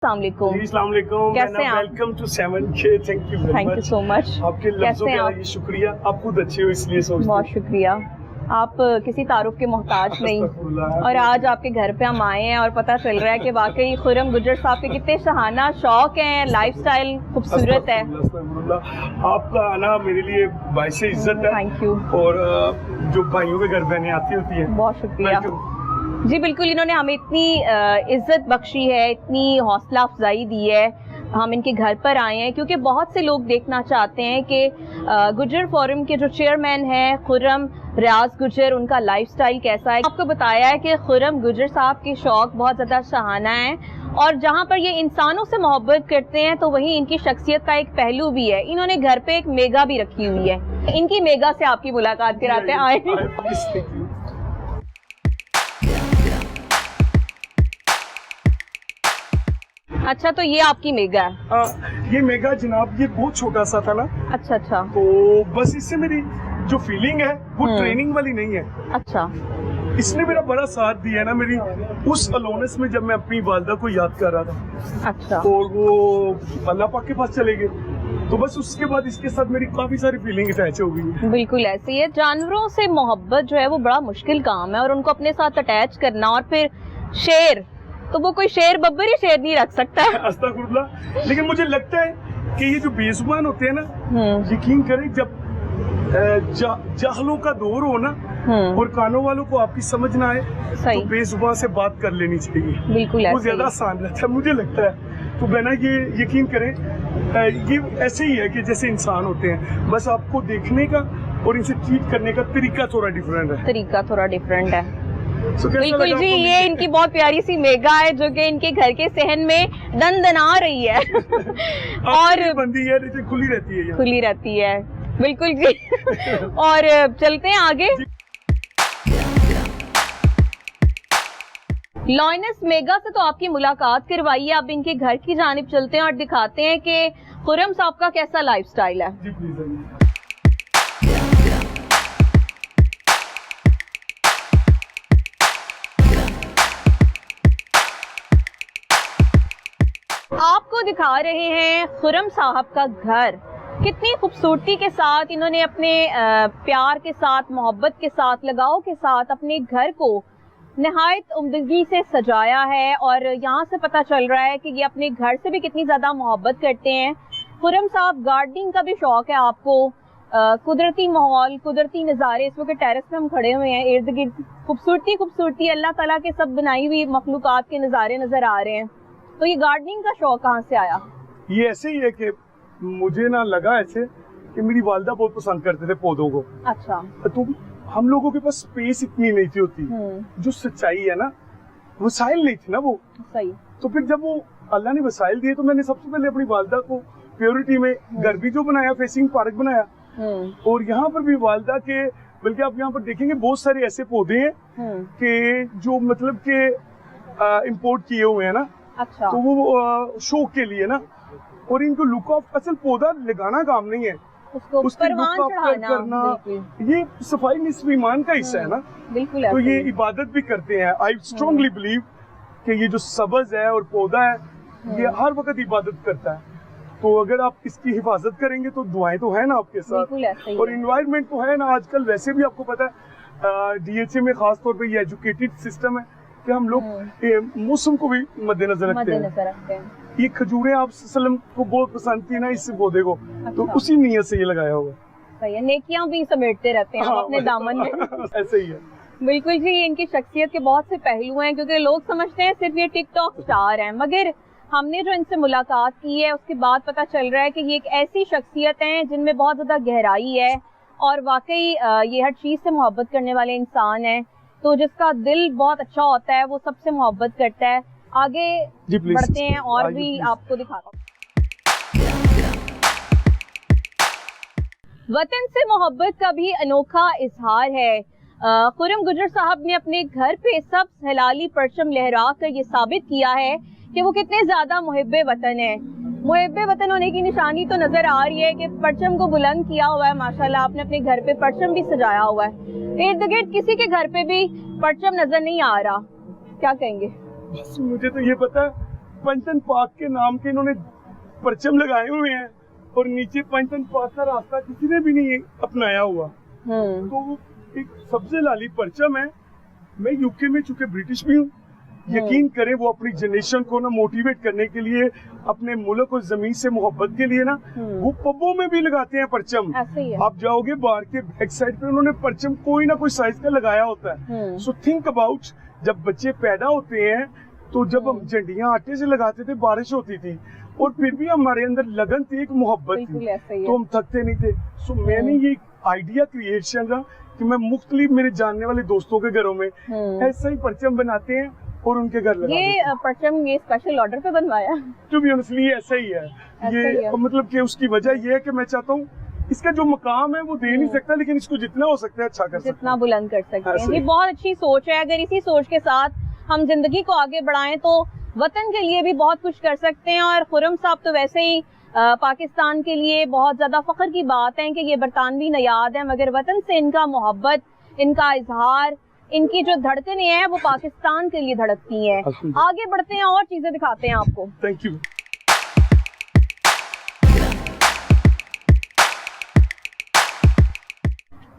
السلام علیکم کیسے ہیں آپ؟ Welcome to 7K. Thank you so much. آپ کے لفظوں کیسے کے ہیں لیے شکریہ. آپ خود اچھے ہو اس لیے سوچتے بہت شکریہ. آپ کسی تعارف کے محتاج نہیں، اور آج آپ کے گھر پہ ہم آئے ہیں اور پتہ چل رہا ہے کہ واقعی خرم گجر صاحب کے کتنے شہانہ شوق ہیں، لائف سٹائل خوبصورت ہے. آپ کا آنا میرے لیے باعث عزت ہے. Thank you. اور جو بھائیوں کے گھر بہنیں آتی ہوتی ہیں، بہت شکریہ. جی بالکل، انہوں نے ہمیں اتنی عزت بخشی ہے، اتنی حوصلہ افزائی دی ہے. ہم ان کے گھر پر آئے ہیں کیونکہ بہت سے لوگ دیکھنا چاہتے ہیں کہ گجر فورم کے جو چیئرمین ہیں خرم ریاض گجر، ان کا لائف سٹائل کیسا ہے. آپ کو بتایا ہے کہ خرم گجر صاحب کے شوق بہت زیادہ شاہانہ ہیں، اور جہاں پر یہ انسانوں سے محبت کرتے ہیں تو وہیں ان کی شخصیت کا ایک پہلو بھی ہے. انہوں نے گھر پہ ایک میگا بھی رکھی ہوئی ہے. ان کی میگا سے آپ کی ملاقات کراتے ہیں. آئے. اچھا، تو یہ آپ کی میگا ہے؟ یہ میگا جناب یہ بہت چھوٹا سا تھا نا. اچھا اچھا. تو بس اس سے میری جو فیلنگ ہے وہ ٹریننگ والی نہیں ہے. اچھا. اس نے میرا بڑا ساتھ دیا ہے نا میری اس الونس میں، جب میں اپنی والدہ کو یاد کر رہا تھا. اچھا. اور وہ اللہ پاک کے پاس چلے گئے، تو بس اس کے بعد اس کے ساتھ میری کافی ساری فیلنگ اٹیچ ہو گئی. بالکل ایسی ہے. جانوروں سے محبت جو ہے وہ بڑا مشکل کام ہے، اور ان کو اپنے ساتھ اٹیچ کرنا. اور پھر شیر تو وہ کوئی شیر ببر ہی شیر نہیں رکھ سکتا. استغفر اللہ. لیکن مجھے لگتا ہے کہ یہ جو بے زبان ہوتے ہیں نا، یقین کریں جب جاہلوں کا دور ہو نا اور کانوں والوں کو آپ کی سمجھ نہ آئے تو بے زبان سے بات کر لینی چاہیے. بالکل وہ زیادہ آسان رہتا ہے مجھے لگتا ہے. تو بہنا یہ یقین کریں یہ ایسے ہی ہے کہ جیسے انسان ہوتے ہیں، بس آپ کو دیکھنے کا اور ان سے ٹریٹ کرنے کا طریقہ تھوڑا ڈیفرنٹ ہے. بالکل جی. یہ ان کی بہت پیاری سی میگا ہے جو کہ ان کے گھر کے صحن میں دن دنا رہی ہے اور بندی ہے لیکن کھلی رہتی ہے. بالکل جی. اور چلتے ہیں آگے. لائنس میگا سے تو آپ کی ملاقات کروائی ہے. اب ان کے گھر کی جانب چلتے ہیں اور دکھاتے ہیں کہ خرم صاحب کا کیسا لائف سٹائل ہے. آپ کو دکھا رہے ہیں خرم صاحب کا گھر. کتنی خوبصورتی کے ساتھ انہوں نے اپنے پیار کے ساتھ، محبت کے ساتھ، لگاؤ کے ساتھ اپنے گھر کو نہایت عمدگی سے سجایا ہے. اور یہاں سے پتہ چل رہا ہے کہ یہ اپنے گھر سے بھی کتنی زیادہ محبت کرتے ہیں. خرم صاحب گارڈننگ کا بھی شوق ہے آپ کو. قدرتی ماحول، قدرتی نظارے. اس وقت ٹیرس پہ ہم کھڑے ہوئے ہیں، ارد گرد خوبصورتی اللہ تعالیٰ کے سب بنائی ہوئی مخلوقات کے نظارے نظر آ رہے ہیں. تو یہ گارڈننگ کا شوق کہاں سے آیا؟ یہ ایسے ہی ہے کہ مجھے نہ لگا ایسے کہ میری والدہ بہت پسند کرتے تھے پودوں کو. اچھا. تو ہم لوگوں کے پاس اسپیس اتنی نہیں تھی ہوتی. جو سچائی ہے نا، وسائل نہیں تھی نا وہ. صحیح. تو پھر جب وہ اللہ نے وسائل دیے تو میں نے سب سے پہلے اپنی والدہ کو پیورٹی میں گھر بھی جو بنایا، فیسنگ پارک بنایا. اور یہاں پر بھی والدہ کے، بلکہ آپ یہاں پر دیکھیں گے بہت سارے ایسے پودے ہیں کہ جو مطلب کہ امپورٹ کیے ہوئے ہیں نا. اچھا. تو وہ شوق کے لیے نا، اور ان کو لک آف، اصل پودا لگانا کام نہیں ہے، اس کی لک آف کرنا. یہ صفائی نصف ایمان کا حصہ ہے نا. بالکل. تو یہ عبادت بھی کرتے ہیں. آئی اسٹرانگلی بلیو کہ یہ جو سبز ہے اور پودا ہے یہ ہر وقت عبادت کرتا ہے. تو اگر آپ اس کی حفاظت کریں گے تو دعائیں تو ہیں نا آپ کے ساتھ، اور انوائرمنٹ تو ہے نا. آج کل ویسے بھی آپ کو پتا ہے DHA میں خاص طور پہ یہ ایجوکیٹڈ سسٹم ہے کہ ہم لوگ موسم کو بھی مد نظر رکھتے ہیں. یہ کھجوریں آپ صلی اللہ علیہ وسلم کو بہت پسند تھی نا اس پودے کو. تو اسی نیت سے یہ لگایا ہوگا. صحیح ہے. نیکیاں بھی سمیٹتے رہتے ہیں اپنے دامن میں. ایسے ہی ہے. بالکل جی. ان کی شخصیت کے بہت سے پہلو ہیں کیونکہ لوگ سمجھتے ہیں صرف یہ ٹک ٹاک سٹار ہیں، مگر ہم نے جو ان سے ملاقات کی ہے اس کے بعد پتہ چل رہا ہے کہ یہ ایک ایسی شخصیت ہیں جن میں بہت زیادہ گہرائی ہے، اور واقعی یہ ہر چیز سے محبت کرنے والے انسان ہیں. تو جس کا دل بہت اچھا ہوتا ہے وہ سب سے محبت کرتا ہے. آگے بڑھتے ہیں اور بھی آپ کو دکھاتا ہوں. وطن سے محبت کا بھی انوکھا اظہار ہے. خرم گجر صاحب نے اپنے گھر پہ سبز ہلالی پرچم لہرا کر یہ ثابت کیا ہے کہ وہ کتنے زیادہ محب وطن ہیں. محب وطن ہونے کی نشانی تو نظر آ رہی ہے کہ پرچم کو بلند کیا ہوا ہے. ماشاءاللہ آپ نے اپنے گھر پہ پرچم بھی سجایا ہوا ہے. ارد گرد کسی کے گھر پہ بھی پرچم نظر نہیں آ رہا. کیا کہیں گے؟ بس مجھے تو یہ پتا ہے पंचतन पार्क के नाम के इन्होंने परचम लगाए हुए हैं और नीचे पंचतन पार्क का रास्ता किसी ने भी नहीं अपनाया हुआ। तो एक सबसे लाली परचम है। मैं यूके में चूंकि ब्रिटिश भी हूँ, यकीन करें वो अपनी जनरेशन को ना मोटिवेट करने के लिए, अपने मुल्क और जमीन से मोहब्बत के लिए ना वो पबों में भी लगाते हैं परचम। आप जाओगे बाहर के बैक साइड पे उन्होंने परचम कोई ना कोई साइज का लगाया होता है। सो थिंक अबाउट, जब बच्चे पैदा होते हैं तो जब हम झंडियां आटे से लगाते थे, बारिश होती थी और फिर भी हमारे अंदर लगन थी, एक मोहब्बत थी, तो हम थकते नहीं थे। सो मैंने ये आइडिया क्रिएशन का कि मैं मुख्तलिफ मेरे जानने वाले दोस्तों के घरों में ऐसा ही परचम बनाते हैं और उनके घर लगा ये परचम ये स्पेशल ऑर्डर पे बनवाया? टू बी ऑनेस्टली ऐसा ही है। ये मतलब कि उसकी वजह ये है कि मैं चाहता हूँ इसका जो मकाम है वो दे नहीं सकता, लेकिन इसको जितना हो सकता है अच्छा कर सकते हैं, जितना बुलंद कर सकते हैं। ये बहुत अच्छी सोच है। अगर इसी सोच के साथ हम जिंदगी को आगे बढ़ाएं तो वतन के लिए भी बहुत कुछ कर सकते हैं। और खुर्रम साहब तो वैसे ही पाकिस्तान के लिए बहुत ज्यादा फख्र की बात है कि ये बरतानवी नयाद है, मगर वतन से इनका मोहब्बत, इनका इजहार, इनकी जो धड़कनें हैं वो पाकिस्तान के लिए धड़कती हैं। आगे बढ़ते हैं और चीजें दिखाते हैं आपको। Thank you.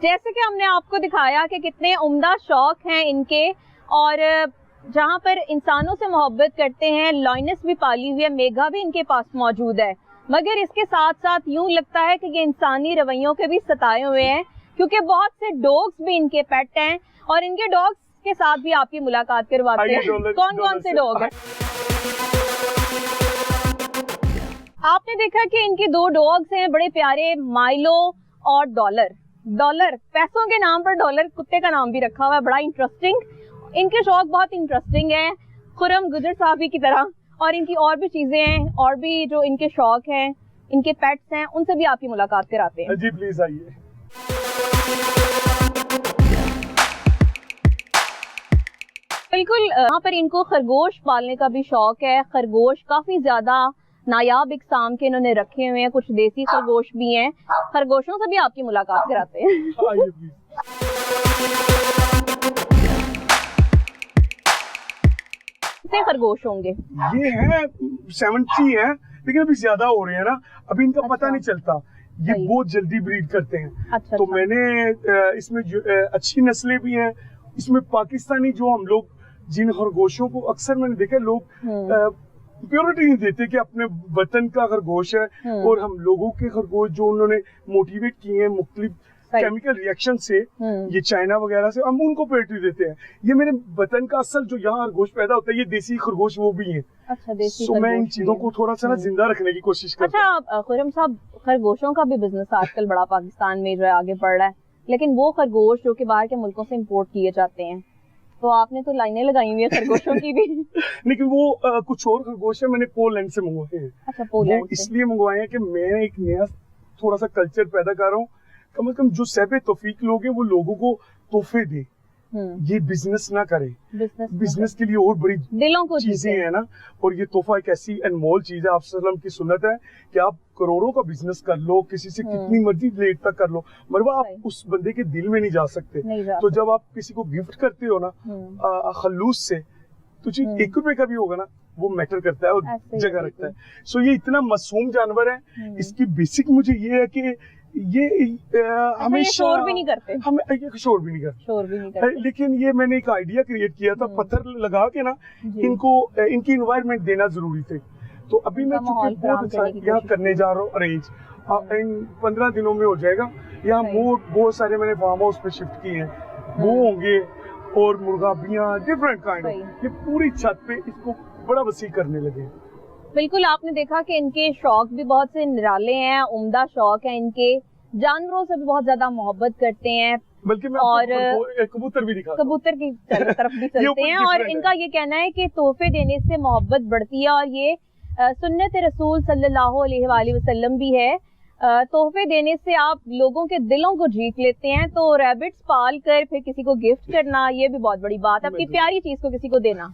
जैसे कि हमने आपको दिखाया कि कितने उम्दा शौक हैं इनके, और जहाँ पर इंसानों से मोहब्बत करते हैं, लॉयनेस भी पाली हुई है, मेघा भी इनके पास मौजूद है, मगर इसके साथ साथ यूं लगता है कि ये इंसानी रवैयों के भी सताए हुए हैं, क्योंकि बहुत से डॉग्स भी इनके पेट हैं और इनके डॉग्स के साथ भी आपकी मुलाकात करवाते हैं। कौन कौन से डॉग हैं? आपने देखा कि इनके दो डॉग्स हैं बड़े प्यारे, माइलो और डॉलर। डॉलर पैसों के नाम पर डॉलर कुत्ते का नाम भी रखा हुआ है, बड़ा इंटरेस्टिंग। इनके शौक बहुत इंटरेस्टिंग है, खुर्रम गुजर साहबी की तरह, और इनकी और भी चीजें हैं, और भी जो इनके शौक हैं, इनके पेट्स हैं, उनसे भी आपकी मुलाकात कराते हैं। जी प्लीज आइए। बिल्कुल, यहाँ पर इनको खरगोश पालने का भी शौक है। खरगोश काफी ज्यादा नायाब इकसाम के इन्होंने रखे हुए हैं, कुछ देसी खरगोश भी हैं। खरगोशों से भी आपकी मुलाकात कराते हैं। कितने खरगोश होंगे? ये है 70 है, लेकिन अभी ज्यादा हो रहे हैं ना, अभी इनका पता नहीं चलता। ये बहुत जल्दी ब्रीड करते हैं। तो मैंने इसमें अच्छी नस्लें भी हैं। इसमें पाकिस्तानी जो हम लोग जिन खरगोशों को अक्सर मैंने देखा लोग प्योरिटी नहीं देते कि अपने वतन का खरगोश है, और हम लोगों के खरगोश जो उन्होंने मोटिवेट किए हैं मुख्तलिफ केमिकल रिएक्शन से, ये चाइना वगैरह से, हम उनको प्योरिटी देते हैं। ये मेरे वतन का असल जो यहाँ खरगोश पैदा होता है, ये देसी खरगोश वो भी है। अच्छा, देसी तो मैं इन चीजों को थोड़ा सा ना जिंदा रखने की कोशिश करता हूँ। अच्छा खुर्रम साहब, खरगोशों का भी बिजनेस आजकल बड़ा पाकिस्तान में जो है आगे बढ़ रहा है, लेकिन वो खरगोश जो कि बाहर के मुल्कों से इम्पोर्ट किए जाते हैं, तो आपने तो लाइनें लगाई हुई है खरगोशों की भी। लेकिन वो कुछ और खरगोश है मैंने पोलैंड से मंगवाए हैं। अच्छा, पोलैंड से इसलिए मंगवाए हैं कि मैं एक नया थोड़ा सा कल्चर पैदा कर रहा हूँ। कम से कम जो सहबे तौफीक लोग हैं वो लोगों को तोहफे दे, ये बिजनेस ना करे। बिजनेस के लिए और बड़ी दिलों को चीजें हैं ना, और ये तोहफा एक ऐसी अनमोल चीज है। आप सल्लम की सुन्नत है कि आप करोड़ों का बिजनेस कर लो, किसी से कितनी मर्जी लेट तक कर लो, मगर आप उस बंदे के दिल में नहीं जा सकते। तो जब आप किसी को गिफ्ट करते हो ना खलूस से, तो जो 1 रुपए का भी होगा ना, वो मैटर करता है और जगह रखता है। सो ये इतना मासूम जानवर है। इसकी बेसिक मुझे ये है कि ये हमेशा शोर भी नहीं करते, शोर भी नहीं करते, लेकिन ये मैंने एक आइडिया क्रिएट किया था, पत्थर लगा के ना इनको इनकी इन्वायरमेंट देना जरूरी थे। तो अभी मैं यहाँ करने जा रहा हूँ अरेंज, इन 15 दिनों में हो जाएगा। यहाँ बहुत सारे मैंने फार्म हाउस पे शिफ्ट किए हैं, वो होंगे और मुर्गाबियाँ डिफरेंट काइंड। ये पूरी छत पे इसको बड़ा वसी करने लगे। बिल्कुल, आपने देखा कि इनके शौक भी बहुत से निराले हैं, उम्दा शौक है इनके। जानवरों से भी बहुत ज्यादा मोहब्बत करते हैं, बल्कि मैं और कबूतर भी दिखा, कबूतर की तरफ भी चलते हैं। और इनका ये कहना है कि तोहफे देने से मोहब्बत बढ़ती है, और ये सुन्नत रसूल सल्लल्लाहु अलैहि वसल्लम भी है। तोहफे देने से आप लोगों के दिलों को जीत लेते हैं। तो रैबिट्स पाल कर फिर किसी को गिफ्ट करना, ये भी बहुत बड़ी बात है, अपनी प्यारी चीज को किसी को देना।